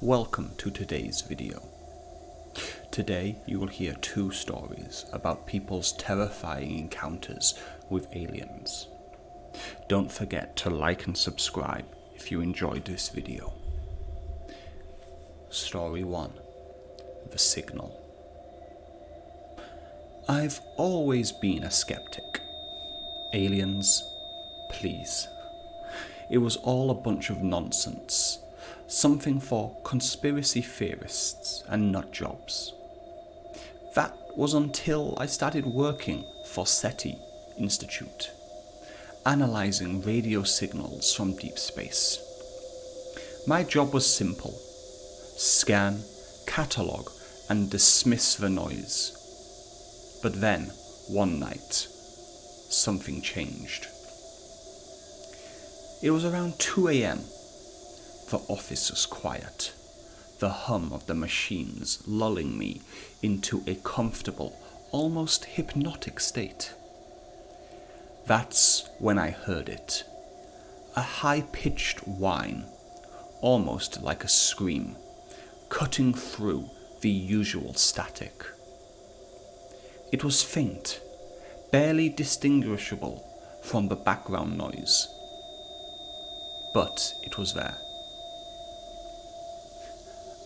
Welcome to today's video. Today you will hear two stories about people's terrifying encounters with aliens. Don't forget to like and subscribe if you enjoyed this video. Story 1. The Signal. I've always been a skeptic. Aliens? Please. It was all a bunch of nonsense. Something for conspiracy theorists and nut jobs. That was until I started working for SETI Institute, analysing radio signals from deep space. My job was simple: scan, catalogue and dismiss the noise. But then, one night, something changed. It was around 2 a.m. The office was quiet, the hum of the machines lulling me into a comfortable, almost hypnotic state. That's when I heard it. A high-pitched whine, almost like a scream, cutting through the usual static. It was faint, barely distinguishable from the background noise, but it was there.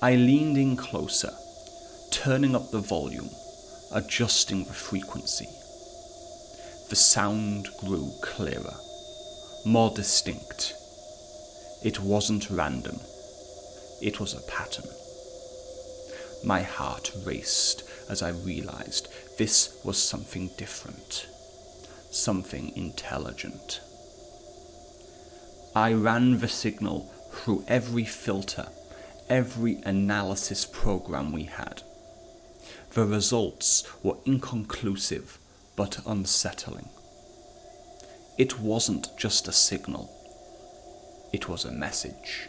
I leaned in closer, turning up the volume, adjusting the frequency. The sound grew clearer, more distinct. It wasn't random. It was a pattern. My heart raced as I realized this was something different, something intelligent. I ran the signal through every filter, every analysis program we had. The results were inconclusive but unsettling. It wasn't just a signal. It was a message.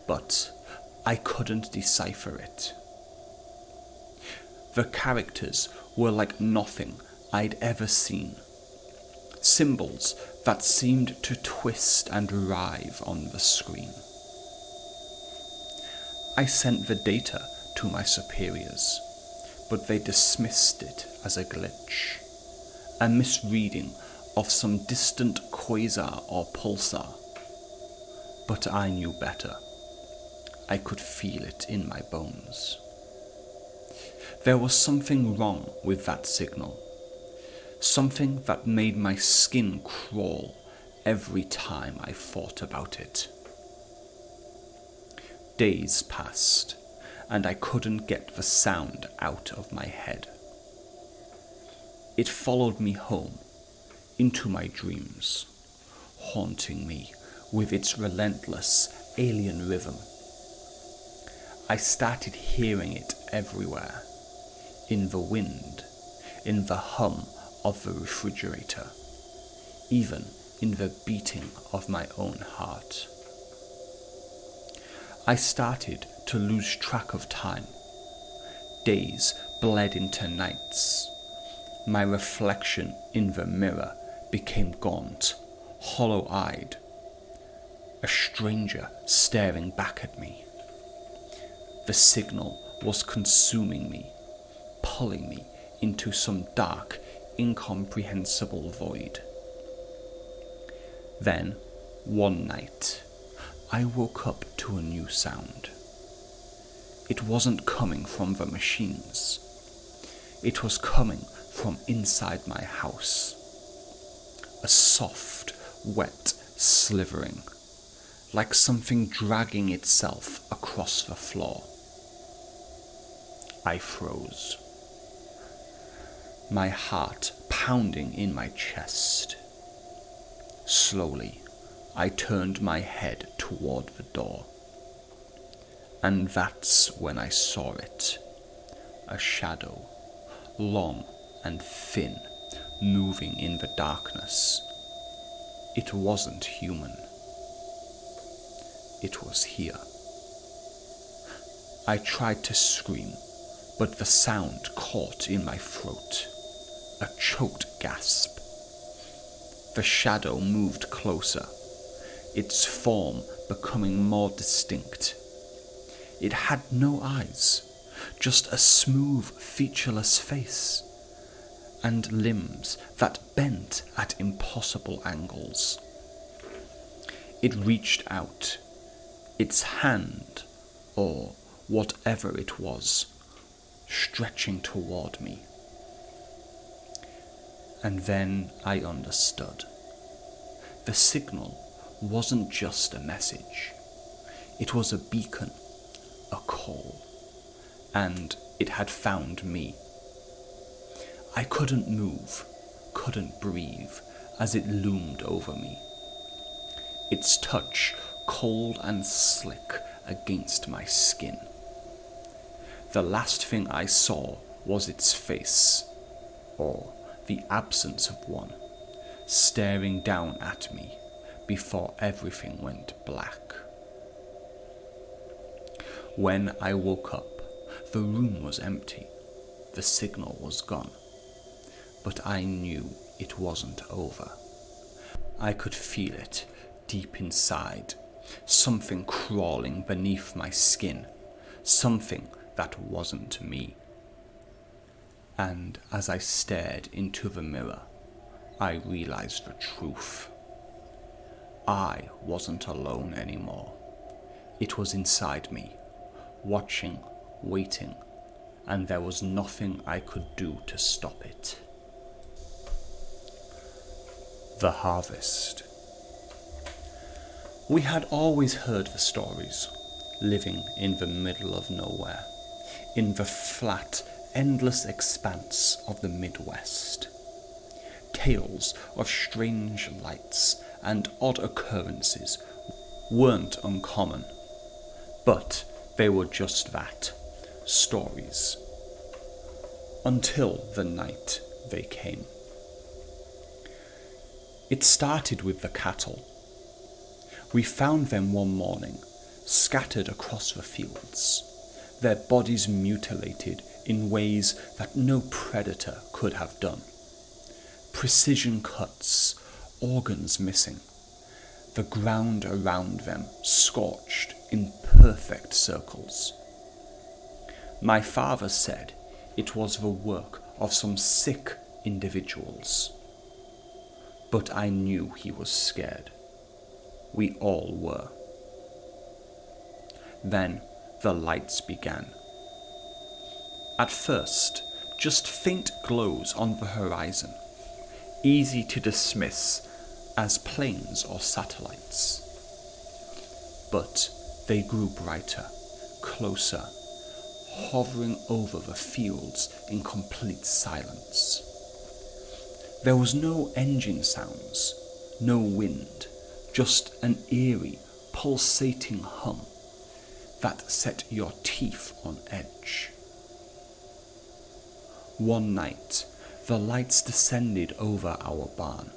But I couldn't decipher it. The characters were like nothing I'd ever seen. Symbols that seemed to twist and writhe on the screen. I sent the data to my superiors, but they dismissed it as a glitch, a misreading of some distant quasar or pulsar. But I knew better. I could feel it in my bones. There was something wrong with that signal, something that made my skin crawl every time I thought about it. Days passed, and I couldn't get the sound out of my head. It followed me home, into my dreams, haunting me with its relentless alien rhythm. I started hearing it everywhere, in the wind, in the hum of the refrigerator, even in the beating of my own heart. I started to lose track of time. Days bled into nights. My reflection in the mirror became gaunt, hollow-eyed. A stranger staring back at me. The signal was consuming me, pulling me into some dark, incomprehensible void. Then, one night, I woke up to a new sound. It wasn't coming from the machines. It was coming from inside my house. A soft, wet slivering, like something dragging itself across the floor. I froze, my heart pounding in my chest. Slowly, I turned my head toward the door. And that's when I saw it. A shadow, long and thin, moving in the darkness. It wasn't human. It was here. I tried to scream, but the sound caught in my throat. A choked gasp. The shadow moved closer, its form becoming more distinct. It had no eyes, just a smooth, featureless face, and limbs that bent at impossible angles. It reached out, its hand, or whatever it was, stretching toward me. And then I understood. The signal wasn't just a message. It was a beacon, a call, and it had found me. I couldn't move, couldn't breathe as it loomed over me. Its touch cold and slick against my skin. The last thing I saw was its face, or the absence of one, staring down at me before everything went black. When I woke up, the room was empty, the signal was gone, but I knew it wasn't over. I could feel it deep inside, something crawling beneath my skin, something that wasn't me. And as I stared into the mirror, I realized the truth. I wasn't alone anymore. It was inside me, watching, waiting, and there was nothing I could do to stop it. The Harvest. We had always heard the stories, living in the middle of nowhere, in the flat, endless expanse of the Midwest. Tales of strange lights and odd occurrences weren't uncommon, but they were just that, stories. Until the night they came. It started with the cattle. We found them one morning, scattered across the fields, their bodies mutilated in ways that no predator could have done. Precision cuts, organs missing, the ground around them scorched in perfect circles. My father said it was the work of some sick individuals. But I knew he was scared. We all were. Then the lights began. At first, just faint glows on the horizon, easy to dismiss as planes or satellites. But they grew brighter, closer, hovering over the fields in complete silence. There was no engine sounds, no wind, just an eerie, pulsating hum that set your teeth on edge. One night, the lights descended over our barn.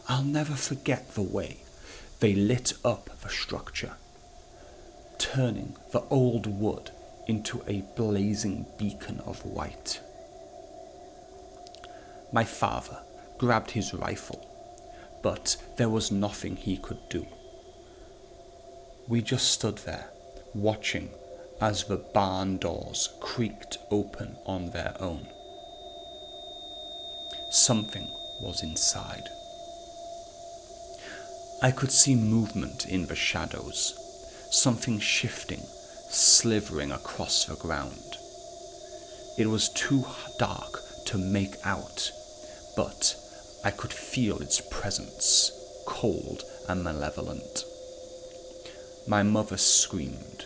I'll never forget the way they lit up the structure, turning the old wood into a blazing beacon of white. My father grabbed his rifle, but there was nothing he could do. We just stood there, watching as the barn doors creaked open on their own. Something was inside. I could see movement in the shadows, something shifting, slithering across the ground. It was too dark to make out, but I could feel its presence, cold and malevolent. My mother screamed,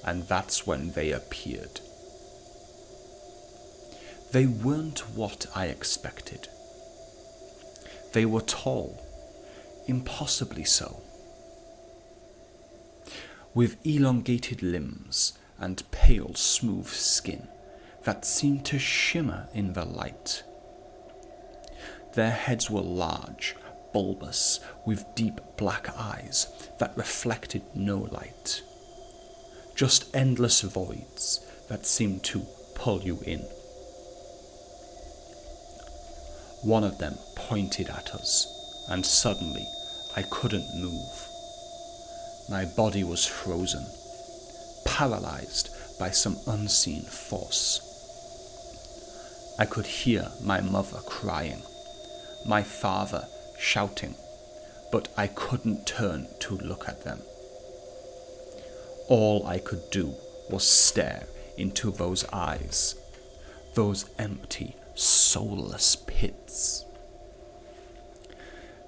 and that's when they appeared. They weren't what I expected. They were tall, impossibly so, with elongated limbs and pale, smooth skin that seemed to shimmer in the light. Their heads were large, bulbous, with deep black eyes that reflected no light. Just endless voids that seemed to pull you in. One of them pointed at us, and suddenly I couldn't move. My body was frozen, paralysed by some unseen force. I could hear my mother crying, my father shouting, but I couldn't turn to look at them. All I could do was stare into those eyes, those empty, soulless pits.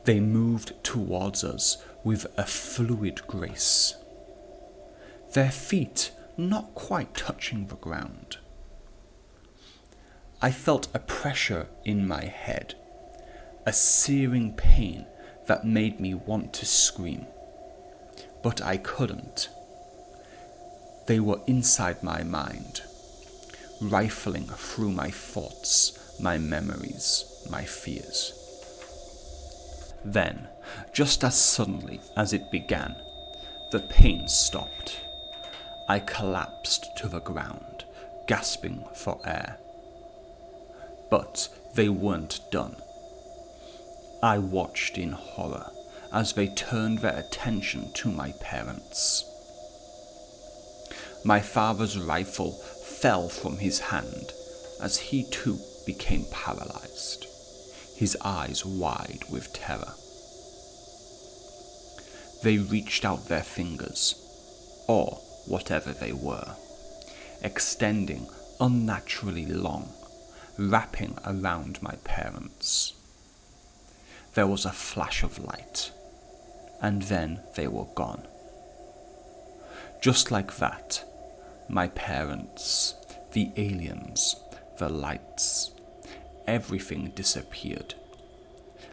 They moved towards us with a fluid grace, their feet not quite touching the ground. I felt a pressure in my head, a searing pain that made me want to scream, but I couldn't. They were inside my mind, rifling through my thoughts, my memories, my fears. Then, just as suddenly as it began, the pain stopped. I collapsed to the ground, gasping for air. But they weren't done. I watched in horror as they turned their attention to my parents. My father's rifle fell from his hand as he too became paralyzed, his eyes wide with terror. They reached out their fingers, or whatever they were, extending unnaturally long, wrapping around my parents. There was a flash of light, and then they were gone. Just like that, my parents, the aliens, the lights, everything disappeared,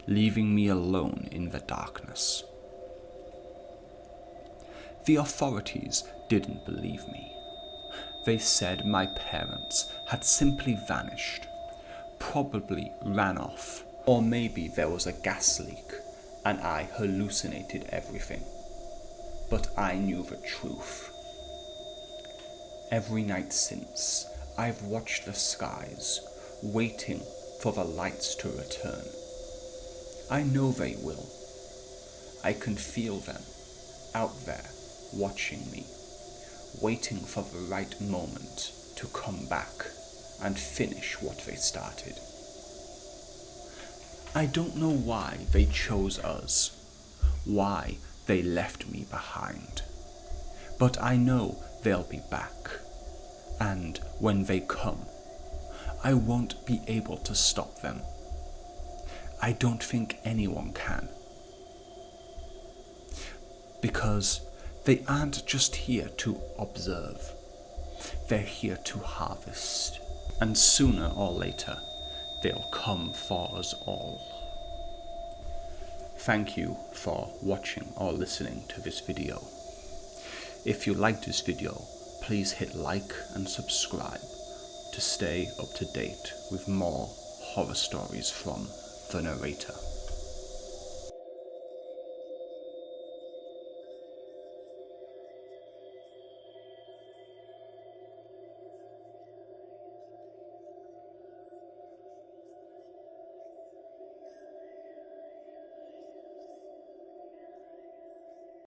leaving me alone in the darkness. The authorities didn't believe me. They said my parents had simply vanished, probably ran off, or maybe there was a gas leak and I hallucinated everything. But I knew the truth. Every night since, I've watched the skies, waiting for the lights to return. I know they will. I can feel them, out there, watching me, waiting for the right moment to come back and finish what they started. I don't know why they chose us, why they left me behind, but I know they'll be back, and when they come, I won't be able to stop them. I don't think anyone can, because they aren't just here to observe, they're here to harvest, and sooner or later, they'll come for us all. Thank you for watching or listening to this video. If you liked this video, please hit like and subscribe to stay up to date with more horror stories from the narrator.